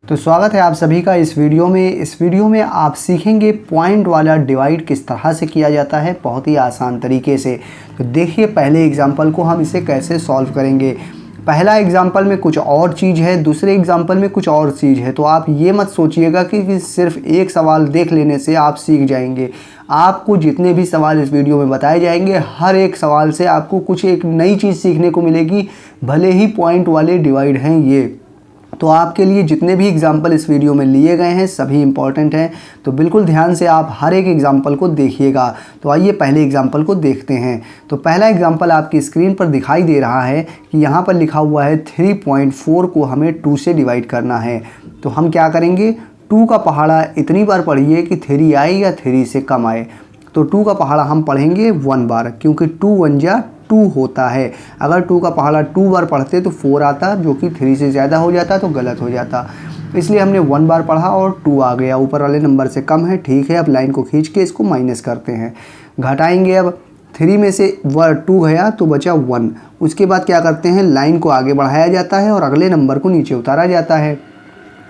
तो स्वागत है आप सभी का इस वीडियो में आप सीखेंगे पॉइंट वाला डिवाइड किस तरह से किया जाता है बहुत ही आसान तरीके से। तो देखिए पहले एग्जांपल को हम इसे कैसे सॉल्व करेंगे। पहला एग्जांपल में कुछ और चीज़ है, दूसरे एग्जांपल में कुछ और चीज़ है। तो आप ये मत सोचिएगा कि सिर्फ एक सवाल देख लेने से आप सीख जाएंगे। आपको जितने भी सवाल इस वीडियो में बताए जाएंगे, हर एक सवाल से आपको कुछ एक नई चीज़ सीखने को मिलेगी, भले ही पॉइंट वाले डिवाइड हैं ये। तो आपके लिए जितने भी एग्जाम्पल इस वीडियो में लिए गए हैं सभी इंपॉर्टेंट हैं, तो बिल्कुल ध्यान से आप हर एक एग्जाम्पल को देखिएगा। तो आइए पहले एग्जाम्पल को देखते हैं। तो पहला एग्जाम्पल आपकी स्क्रीन पर दिखाई दे रहा है कि यहाँ पर लिखा हुआ है 3.4 को हमें 2 से डिवाइड करना है। तो हम क्या करेंगे, 2 का पहाड़ा इतनी बार पढ़िए कि 3 आए या 3 से कम आए। तो 2 का पहाड़ा हम पढ़ेंगे 1 बार, क्योंकि 2 1 जा 2 होता है। अगर 2 का पहाड़ा 2 बार पढ़ते तो 4 आता, जो कि 3 से ज़्यादा हो जाता तो गलत हो जाता। इसलिए हमने 1 बार पढ़ा और 2 आ गया, ऊपर वाले नंबर से कम है। ठीक है, अब लाइन को खींच के इसको माइनस करते हैं, घटाएंगे। अब 3 में से 2 गया तो बचा 1। उसके बाद क्या करते हैं, लाइन को आगे बढ़ाया जाता है और अगले नंबर को नीचे उतारा जाता है।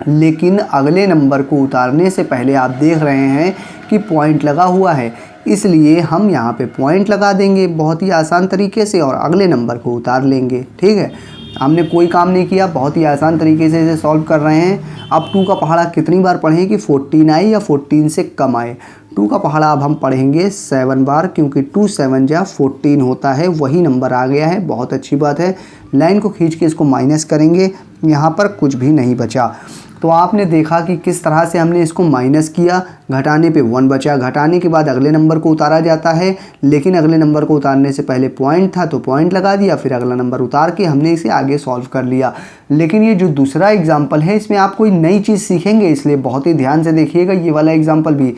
लेकिन अगले नंबर को उतारने से पहले आप देख रहे हैं कि पॉइंट लगा हुआ है, इसलिए हम यहाँ पे पॉइंट लगा देंगे बहुत ही आसान तरीके से और अगले नंबर को उतार लेंगे। ठीक है, हमने कोई काम नहीं किया, बहुत ही आसान तरीके से इसे सॉल्व कर रहे हैं। अब 2 का पहाड़ा कितनी बार पढ़ें कि 14 आए या 14 से कम आए। 2 का पहाड़ा अब हम पढ़ेंगे 7 बार, क्योंकि 2 7 जा 14 होता है, वही नंबर आ गया है। बहुत अच्छी बात है। लाइन को खींच के इसको माइनस करेंगे, यहाँ पर कुछ भी नहीं बचा। तो आपने देखा कि किस तरह से हमने इसको माइनस किया, घटाने पे 1 बचा। घटाने के बाद अगले नंबर को उतारा जाता है, लेकिन अगले नंबर को उतारने से पहले पॉइंट था तो पॉइंट लगा दिया, फिर अगला नंबर उतार के हमने इसे आगे सॉल्व कर लिया। लेकिन ये जो दूसरा एग्जाम्पल है इसमें आप कोई नई चीज़ सीखेंगे, इसलिए बहुत ही ध्यान से देखिएगा ये वाला एग्जाम्पल भी।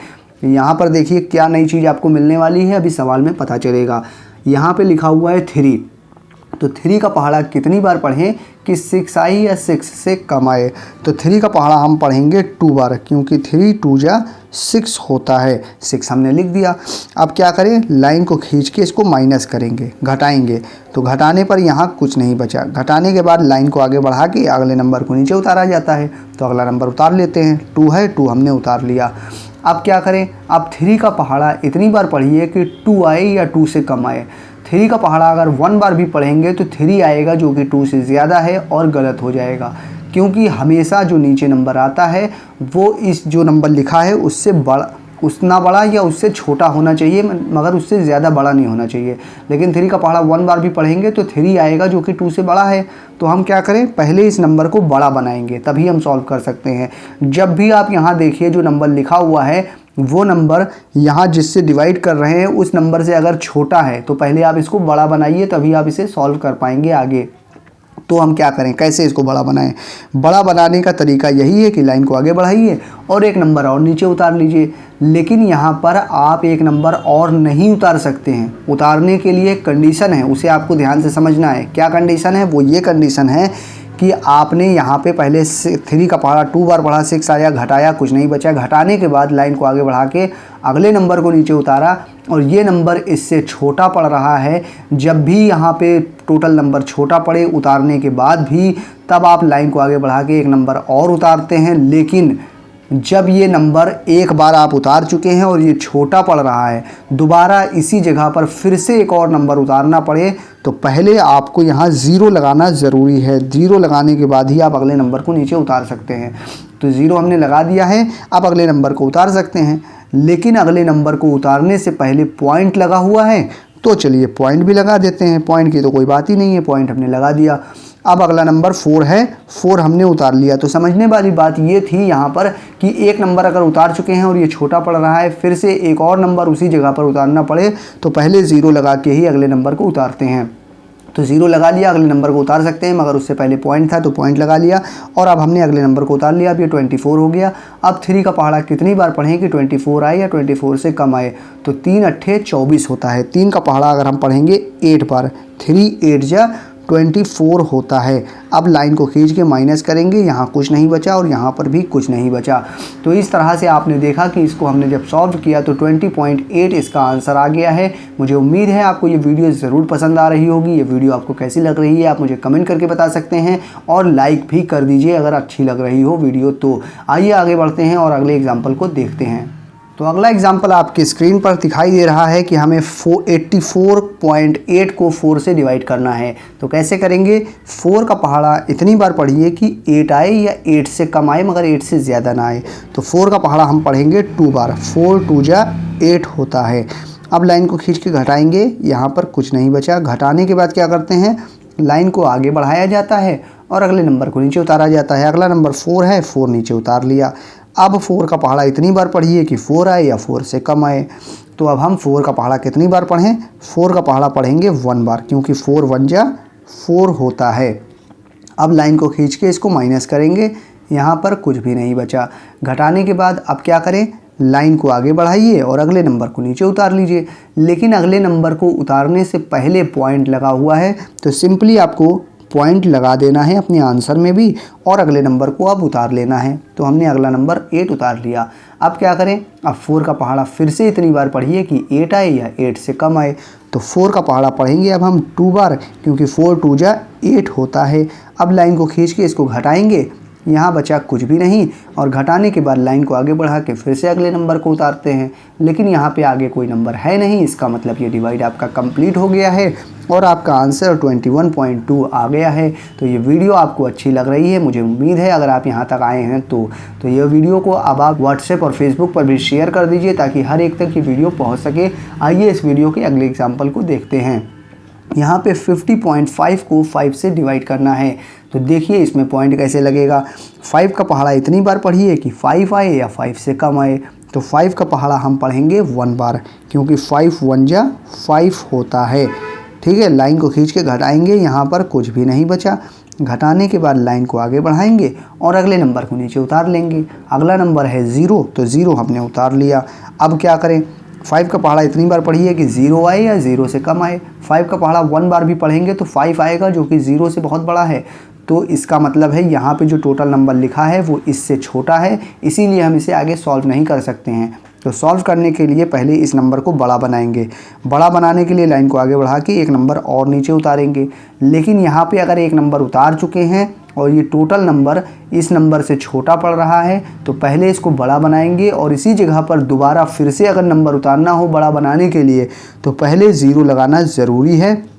यहाँ पर देखिए क्या नई चीज़ आपको मिलने वाली है, अभी सवाल में पता चलेगा। यहाँ पर लिखा हुआ है 3, तो 3 का पहाड़ा कितनी बार पढ़ें कि 6 आए या 6 से कम आए। तो 3 का पहाड़ा हम पढ़ेंगे 2 बार, क्योंकि 3 2 जा 6 होता है। 6 हमने लिख दिया। अब क्या करें, लाइन को खींच के इसको माइनस करेंगे, घटाएंगे। तो घटाने पर यहाँ कुछ नहीं बचा। घटाने के बाद लाइन को आगे बढ़ा के अगले नंबर को नीचे उतारा जाता है, तो अगला नंबर उतार लेते हैं। 2 है, 2 हमने उतार लिया। अब क्या करें, अब 3 का पहाड़ा इतनी बार पढ़िए कि 2 आए या 2 से कम आए। 3 का पहाड़ा अगर 1 बार भी पढ़ेंगे तो 3 आएगा, जो कि 2 से ज़्यादा है और गलत हो जाएगा, क्योंकि हमेशा जो नीचे नंबर आता है वो इस जो नंबर लिखा है उससे उतना बड़ा या उससे छोटा होना चाहिए, मगर उससे ज़्यादा बड़ा नहीं होना चाहिए। लेकिन 3 का पहाड़ा 1 बार भी पढ़ेंगे तो 3 आएगा, जो कि 2 से बड़ा है। तो हम क्या करें, पहले इस नंबर को बड़ा बनाएंगे, तभी हम सॉल्व कर सकते हैं। जब भी आप यहाँ देखिए जो नंबर लिखा हुआ है वो नंबर यहाँ जिससे डिवाइड कर रहे हैं उस नंबर से अगर छोटा है तो पहले आप इसको बड़ा बनाइए, तभी आप इसे सॉल्व कर पाएंगे आगे। तो हम क्या करें, कैसे इसको बड़ा बनाएं। बड़ा बनाने का तरीका यही है कि लाइन को आगे बढ़ाइए और एक नंबर और नीचे उतार लीजिए। लेकिन यहाँ पर आप एक नंबर और नहीं उतार सकते हैं। उतारने के लिए कंडीशन है, उसे आपको ध्यान से समझना है। क्या कंडीशन है, वो ये कंडीशन है कि आपने यहाँ पे पहले 3 का पहाड़ा 2 बार पढ़ा, 6 आया, घटाया, कुछ नहीं बचा। घटाने के बाद लाइन को आगे बढ़ा के अगले नंबर को नीचे उतारा और ये नंबर इससे छोटा पड़ रहा है। जब भी यहाँ पे टोटल नंबर छोटा पड़े उतारने के बाद भी, तब आप लाइन को आगे बढ़ा के एक नंबर और उतारते हैं। लेकिन जब ये नंबर एक बार आप उतार चुके हैं और ये छोटा पड़ रहा है, दोबारा इसी जगह पर फिर से एक और नंबर उतारना पड़े, तो पहले आपको यहाँ 0 लगाना ज़रूरी है। 0 लगाने के बाद ही आप अगले नंबर को नीचे उतार सकते हैं। तो 0 हमने लगा दिया है, अब अगले नंबर को उतार सकते हैं। लेकिन अगले नंबर को उतारने से पहले पॉइंट लगा हुआ है, तो चलिए पॉइंट भी लगा देते हैं। पॉइंट की तो कोई बात ही नहीं है, पॉइंट हमने लगा दिया। अब अगला नंबर 4 है, 4 हमने उतार लिया। तो समझने वाली बात ये थी यहाँ पर कि एक नंबर अगर उतार चुके हैं और ये छोटा पड़ रहा है, फिर से एक और नंबर उसी जगह पर उतारना पड़े तो पहले 0 लगा के ही अगले नंबर को उतारते हैं। तो 0 लगा लिया, अगले नंबर को उतार सकते हैं, मगर उससे पहले पॉइंट था तो पॉइंट लगा लिया और अब हमने अगले नंबर को उतार लिया। अब ये 24 हो गया। अब 3 का पहाड़ा कितनी बार पढ़ें कि 24 आए या 24 से कम आए। तो 3 8 24 होता है। 3 का पहाड़ा अगर हम पढ़ेंगे 8 बार, 3 8 जा 24 होता है। अब लाइन को खींच के माइनस करेंगे, यहाँ कुछ नहीं बचा और यहाँ पर भी कुछ नहीं बचा। तो इस तरह से आपने देखा कि इसको हमने जब सॉल्व किया तो 20.8 इसका आंसर आ गया है। मुझे उम्मीद है आपको ये वीडियो ज़रूर पसंद आ रही होगी। ये वीडियो आपको कैसी लग रही है आप मुझे कमेंट करके बता सकते हैं और लाइक भी कर दीजिए अगर अच्छी लग रही हो वीडियो तो। आइए आगे बढ़ते हैं और अगले एग्जाम्पल को देखते हैं। तो अगला एग्जाम्पल आपकी स्क्रीन पर दिखाई दे रहा है कि हमें 84.8 को 4 से डिवाइड करना है। तो कैसे करेंगे? 4 का पहाड़ा इतनी बार पढ़िए कि 8 आए या 8 से कम आए मगर 8 से ज़्यादा ना आए। तो 4 का पहाड़ा हम पढ़ेंगे 2 बार। 4 2 जा 8 होता है। अब लाइन को खींच के घटाएंगे, यहाँ पर कुछ नहीं बचा। घटाने के बाद क्या करते हैं, लाइन को आगे बढ़ाया जाता है और अगले नंबर को नीचे उतारा जाता है। अगला नंबर 4 है, 4 नीचे उतार लिया। अब 4 का पहाड़ा इतनी बार पढ़िए कि 4 आए या 4 से कम आए। तो अब हम 4 का पहाड़ा कितनी बार पढ़ें? 4 का पहाड़ा पढ़ेंगे 1 बार, क्योंकि 4 1 जा 4 होता है। अब लाइन को खींच के इसको माइनस करेंगे, यहाँ पर कुछ भी नहीं बचा। घटाने के बाद अब क्या करें, लाइन को आगे बढ़ाइए और अगले नंबर को नीचे उतार लीजिए। लेकिन अगले नंबर को उतारने से पहले पॉइंट लगा हुआ है, तो सिंपली आपको पॉइंट लगा देना है अपने आंसर में भी और अगले नंबर को अब उतार लेना है। तो हमने अगला नंबर 8 उतार लिया। अब क्या करें, अब 4 का पहाड़ा फिर से इतनी बार पढ़िए कि 8 आए या 8 से कम आए। तो 4 का पहाड़ा पढ़ेंगे अब हम 2 बार, क्योंकि 4 2 जा 8 होता है। अब लाइन को खींच के इसको घटाएंगे, यहाँ बचा कुछ भी नहीं और घटाने के बाद लाइन को आगे बढ़ा के फिर से अगले नंबर को उतारते हैं। लेकिन यहाँ पे आगे कोई नंबर है नहीं, इसका मतलब ये डिवाइड आपका कंप्लीट हो गया है और आपका आंसर 21.2 आ गया है। तो ये वीडियो आपको अच्छी लग रही है, मुझे उम्मीद है अगर आप यहाँ तक आए हैं तो ये वीडियो को अब आप व्हाट्सएप और फेसबुक पर भी शेयर कर दीजिए ताकि हर एक तक ये वीडियो पहुँच सके। आइए इस वीडियो के अगले एग्जाम्पल को देखते हैं। यहाँ पे 50.5 को 5 से डिवाइड करना है। तो देखिए इसमें पॉइंट कैसे लगेगा। 5 का पहाड़ा इतनी बार पढ़िए कि 5 आए या 5 से कम आए। तो 5 का पहाड़ा हम पढ़ेंगे 1 बार, क्योंकि 5 1 जा 5 होता है। ठीक है, लाइन को खींच के घटाएंगे, यहाँ पर कुछ भी नहीं बचा। घटाने के बाद लाइन को आगे बढ़ाएंगे और अगले नंबर को नीचे उतार लेंगे। अगला नंबर है 0, तो 0 हमने उतार लिया। अब क्या करें, 5 का पहाड़ा इतनी बार पढ़िए कि 0 आए या 0 से कम आए। 5 का पहाड़ा 1 बार भी पढ़ेंगे तो 5 आएगा, जो कि 0 से बहुत बड़ा है। तो इसका मतलब है यहाँ पे जो टोटल नंबर लिखा है वो इससे छोटा है, इसीलिए हम इसे आगे सॉल्व नहीं कर सकते हैं। तो सॉल्व करने के लिए पहले इस नंबर को बड़ा बनाएंगे। बड़ा बनाने के लिए लाइन को आगे बढ़ा के एक नंबर और नीचे उतारेंगे। लेकिन यहाँ पे अगर एक नंबर उतार चुके हैं और ये टोटल नंबर इस नंबर से छोटा पड़ रहा है तो पहले इसको बड़ा बनाएंगे और इसी जगह पर दोबारा फिर से अगर नंबर उतारना हो बड़ा बनाने के लिए तो पहले 0 लगाना ज़रूरी है,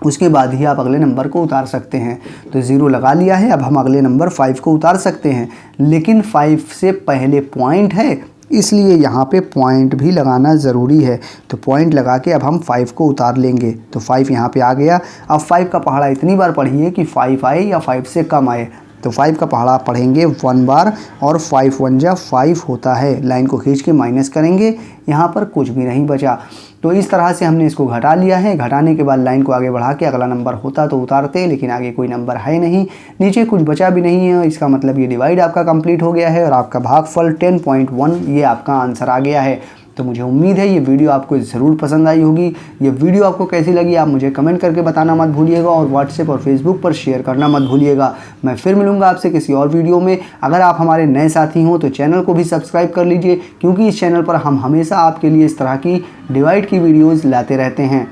उसके बाद ही आप अगले नंबर को उतार सकते हैं। तो 0 लगा लिया है, अब हम अगले नंबर 5 को उतार सकते हैं। लेकिन 5 से पहले पॉइंट है, इसलिए यहाँ पे पॉइंट भी लगाना ज़रूरी है। तो पॉइंट लगा के अब हम 5 को उतार लेंगे। तो 5 यहाँ पे आ गया। अब 5 का पहाड़ा इतनी बार पढ़िए कि 5 आए या 5 से कम आए। तो 5 का पहाड़ा पढ़ेंगे 1 बार और 5 1 जा 5 होता है। लाइन को खींच के माइनस करेंगे, यहाँ पर कुछ भी नहीं बचा। तो इस तरह से हमने इसको घटा लिया है। घटाने के बाद लाइन को आगे बढ़ा के अगला नंबर होता तो उतारते, लेकिन आगे कोई नंबर है नहीं, नीचे कुछ बचा भी नहीं है। इसका मतलब ये डिवाइड आपका कंप्लीट हो गया है और आपका भागफल 10.1 ये आपका आंसर आ गया है। तो मुझे उम्मीद है ये वीडियो आपको ज़रूर पसंद आई होगी। ये वीडियो आपको कैसी लगी आप मुझे कमेंट करके बताना मत भूलिएगा और व्हाट्सएप और फेसबुक पर शेयर करना मत भूलिएगा। मैं फिर मिलूंगा आपसे किसी और वीडियो में। अगर आप हमारे नए साथी हों तो चैनल को भी सब्सक्राइब कर लीजिए, क्योंकि इस चैनल पर हम हमेशा आपके लिए इस तरह की डिवाइड की वीडियोज़ लाते रहते हैं।